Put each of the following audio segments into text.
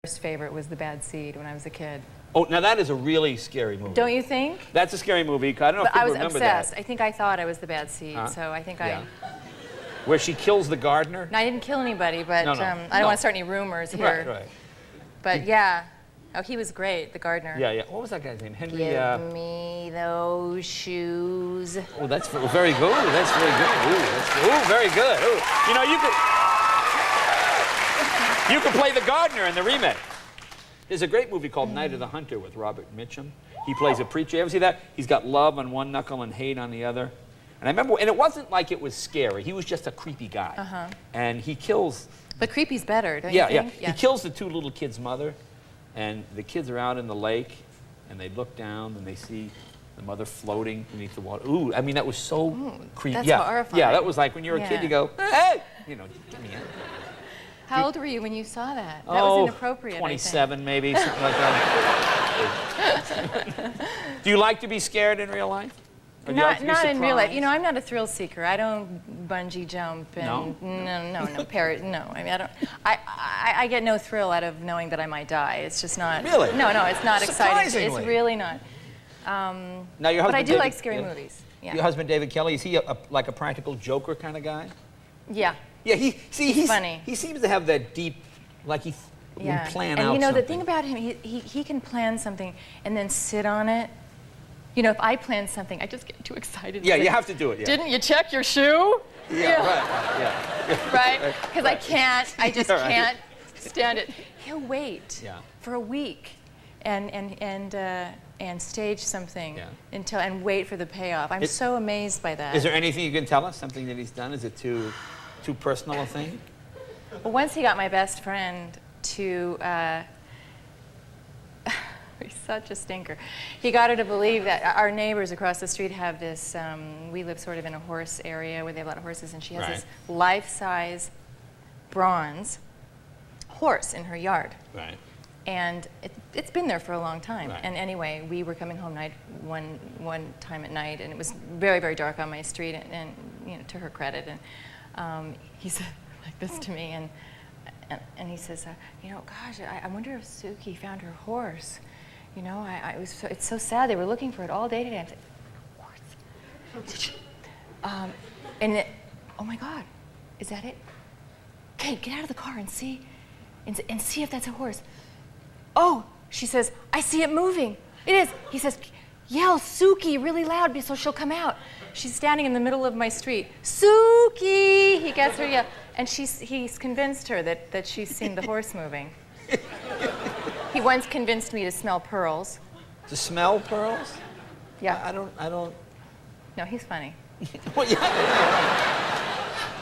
First favorite was The Bad Seed when I was a kid. Oh, now that is a really scary movie. Don't you think? That's a scary movie. I don't know if you remember that. I was obsessed. I think I thought I was the bad seed, so I think I... Where she kills the gardener? No, I didn't kill anybody, but I don't want to start any rumors here. Right. But yeah. Oh, he was great, the gardener. Yeah. What was that guy's name? Henry... Give me those shoes. Oh, that's very good. That's very good. Ooh, very good. Ooh. You know, you could play the gardener in the remake. There's a great movie called Night of the Hunter with Robert Mitchum. He plays a preacher. You ever see that? He's got love on one knuckle and hate on the other. And I remember, and it wasn't like it was scary. He was just a creepy guy. And he kills... But creepy's better, don't you think? Yeah. He kills the two little kids' mother, and the kids are out in the lake, and they look down, and they see the mother floating beneath the water. Ooh, I mean, that was so creepy. That's horrifying. Yeah, that was like when you're a kid, you go, hey! You know, get me out. How old were you when you saw that? That was inappropriate, 27 maybe, something like that. Do you like to be scared in real life? Not in real life. You know, I'm not a thrill seeker. I don't bungee jump and no, parrot. No, I mean, I don't. I get no thrill out of knowing that I might die. It's just not. Really? No, it's not exciting. It's really not. Now your husband. But I do like scary movies. Yeah. Your husband David Kelly, is he like a practical joker kind of guy? Yeah. Yeah, he's funny. He seems to have that deep, like he would plan out. And you know, something. the thing about him, he can plan something and then sit on it. You know, if I plan something, I just get too excited. Yeah, you have to do it. Yeah. Didn't you check your shoe? Yeah. Right. Right? Because I just can't stand it. He'll wait for a week and stage something and wait for the payoff. I'm so amazed by that. Is there anything you can tell us? Something that he's done? Is it too personal a thing? Well, once he got my best friend to, he's such a stinker. He got her to believe that our neighbors across the street have this, we live sort of in a horse area where they have a lot of horses, and she has this life-size bronze horse in her yard. Right. And it's been there for a long time. Right. And anyway, we were coming home one time at night, and it was very, very dark on my street, and you know, to her credit, and he said like this to me, and he says, you know, gosh, I wonder if Suki found her horse. You know, it's so sad. They were looking for it all day today. I said, horse. Oh my God, is that it? Okay, get out of the car and see if that's a horse. Oh, she says, I see it moving. It is. He says, yell Suki really loud so she'll come out. She's standing in the middle of my street. Suki! He gets her to yell. And he's convinced her that she's seen the horse moving. He once convinced me to smell pearls. To smell pearls? Yeah. I don't. No, he's funny. Well,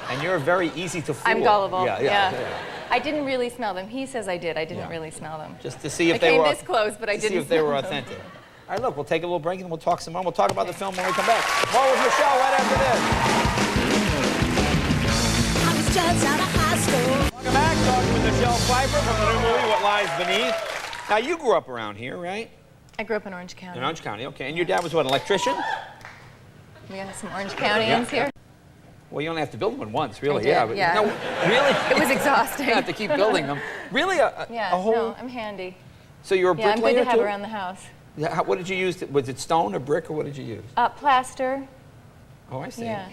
and you're very easy to fool. I'm gullible. Yeah. I didn't really smell them. He says I did. I didn't really smell them. Just to see if they were. I came this close, but I didn't. See if they were authentic. All right, look, we'll take a little break and we'll talk some more. We'll talk about the film when we come back. More with Michelle right after this. I was just out of high school. Welcome back. Talking with Michelle Pfeiffer from the new movie What Lies Beneath. Now you grew up around here, right? I grew up in Orange County. In Orange County, okay. And your dad was what, an electrician? We got some Orange Countyans here. Well, you only have to build one once, really. I did, No, really? It was exhausting. You have to keep building them. Really? A whole... No, I'm handy. So you were a bricklayer, I'm good to have around the house. Yeah, what did you use? Was it stone or brick, or what did you use? Plaster. Oh, I see. Yeah.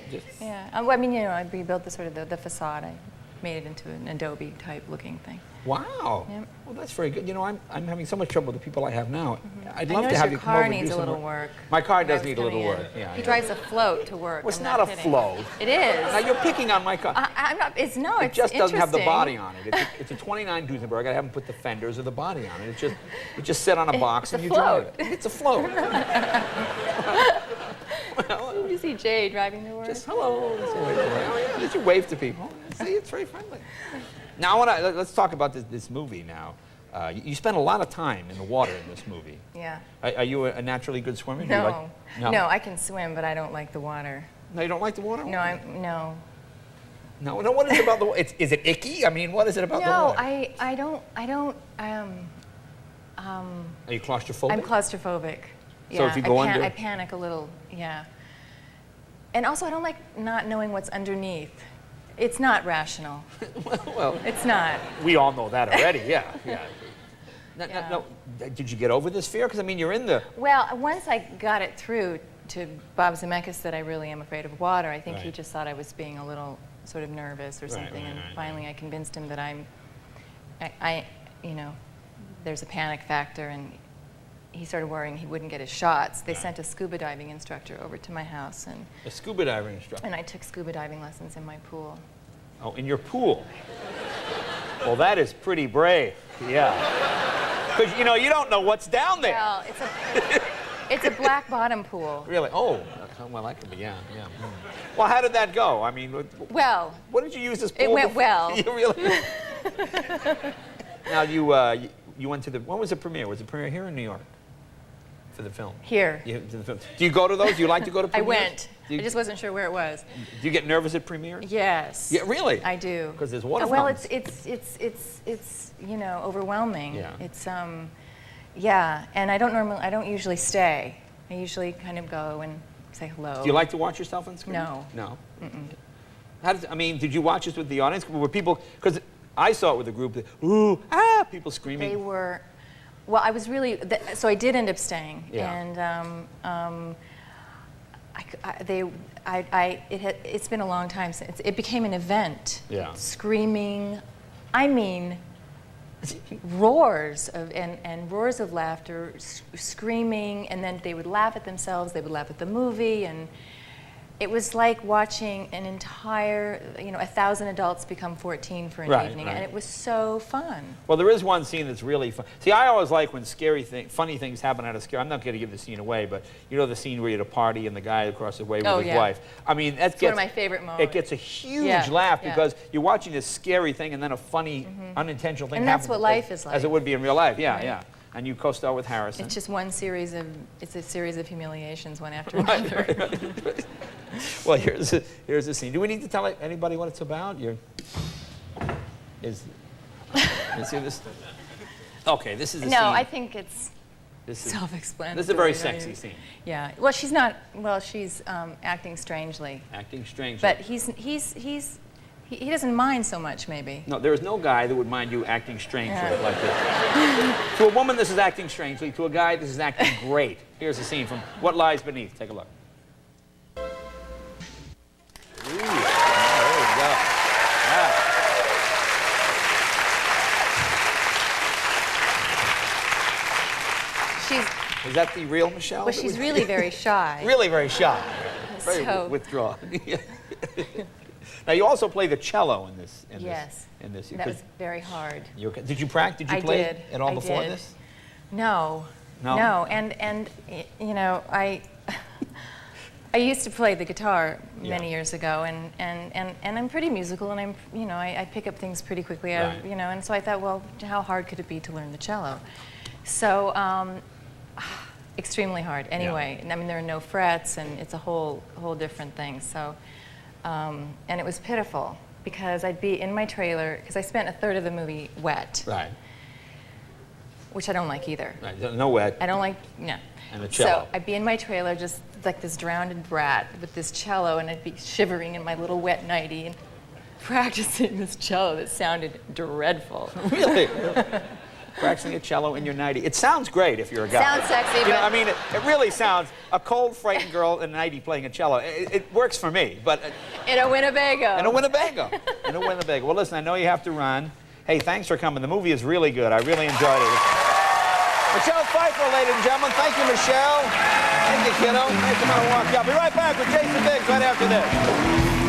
I mean, you know, I rebuilt the facade. I made it into an Adobe type looking thing. Wow. Yep. Well, that's very good. You know, I'm having so much trouble with the people I have now. I'd love to have you come over and do some work. Your car needs a little work. My car does need a little work. He drives a float to work. Well, it's not a float. It is. Now you're picking on my car. I'm not. It just doesn't have the body on it. It's a 29 Duesenberg. I gotta have them put the fenders or the body on it. It just sit on a box and you drive it. It's a float. Well, you see Jay driving to work. Just hello. Just you wave to people. See, it's very friendly. Now let's talk about this movie now. You spend a lot of time in the water in this movie. Yeah. Are you a naturally good swimmer? No. No, I can swim, but I don't like the water. No, you don't like the water? No, No. No, what is it about the water? Is it icky? I mean, what is it about the water? No, I don't. Are you claustrophobic? I'm claustrophobic. Yeah, so if you go under... I panic a little, yeah. And also, I don't like not knowing what's underneath. It's not rational. Well, it's not. We all know that already, yeah. No, did you get over this fear? Because I mean, you're in the. Well, once I got it through to Bob Zemeckis that I really am afraid of water, I think he just thought I was being a little sort of nervous or something, and finally I convinced him that you know, there's a panic factor, and he started worrying he wouldn't get his shots. They sent a scuba diving instructor over to my house, and a scuba diving instructor. And I took scuba diving lessons in my pool. Oh, in your pool? Well, that is pretty brave. Yeah. Because, you know, you don't know what's down there. Well, it's a black bottom pool. Really? Oh, well, that could be, yeah. Well, how did that go? I mean, well, what did you use this pool it went well. You really? Now, you went to the, when was the premiere? Was the premiere here in New York for the film? Here. Do you go to those? Do you like to go to premieres? I went. I just wasn't sure where it was. Do you get nervous at premieres? Yes. Yeah, really? I do. Because there's water Well, fountains. it's you know, overwhelming. Yeah. It's yeah, and I don't usually stay. I usually kind of go and say hello. Do you like to watch yourself on screen? No. No. Mm-mm. I mean, did you watch this with the audience? Were people? Because I saw it with a group. People screaming. They were. Well, I was really. So I did end up staying, Yeah. and it's been a long time since it became an event. Yeah. Screaming, I mean, roars and roars of laughter, screaming, and then they would laugh at themselves. They would laugh at the movie, and it was like watching an entire, 1,000 adults become 14 for an evening, and it was so fun. Well, there is one scene that's really fun. See, I always like when funny things happen out of scare. I'm not going to give the scene away, but you know the scene where you're at a party and the guy across the way with his wife. I mean, that's one of my favorite moments. It gets a huge laugh because you're watching this scary thing and then a funny, unintentional thing happens. And that's what life is like. As it would be in real life, yeah. And you co-star with Harrison. It's just it's a series of humiliations, one after another. Well, here's the scene. Do we need to tell anybody what it's about? Let's see this. Okay, this is the scene. No, I think it's self-explanatory. This is a very sexy scene. Yeah. Well, she's not. Well, she's acting strangely. Acting strangely. But he doesn't mind so much, maybe. No, there is no guy that would mind you acting strangely like this. To a woman, this is acting strangely. To a guy, this is acting great. Here's the scene from What Lies Beneath. Take a look. Ooh, there you go. Yeah. Is that the real Michelle? Well, she's really very shy. Really very shy. Very So- withdrawn. Now, you also play the cello in this. Yes. This. That was very hard. Did you practice? Did you play it all before this? No. No? No. And I used to play the guitar many years ago, and I'm pretty musical, and I pick up things pretty quickly. And so I thought, well, how hard could it be to learn the cello? So extremely hard. Anyway, I mean, there are no frets, and it's a whole different thing. So, and it was pitiful because I'd be in my trailer because I spent a third of the movie wet. Right. Which I don't like either. Right. No wet. I don't like, no. And the cello. So I'd be in my trailer just like this drowned brat with this cello, and I'd be shivering in my little wet nightie and practicing this cello that sounded dreadful. Really? Practicing a cello in your nightie. It sounds great if you're a guy. Sounds sexy, but... I mean, it really sounds, a cold, frightened girl in a nightie playing a cello. It works for me, but... In a Winnebago. In a Winnebago. In a Winnebago. Well, listen, I know you have to run. Hey, thanks for coming. The movie is really good. I really enjoyed it. Michelle Pfeiffer, ladies and gentlemen. Thank you, Michelle. Thank you, kiddo. Thanks for coming to walk out. Be right back with Jason Biggs right after this.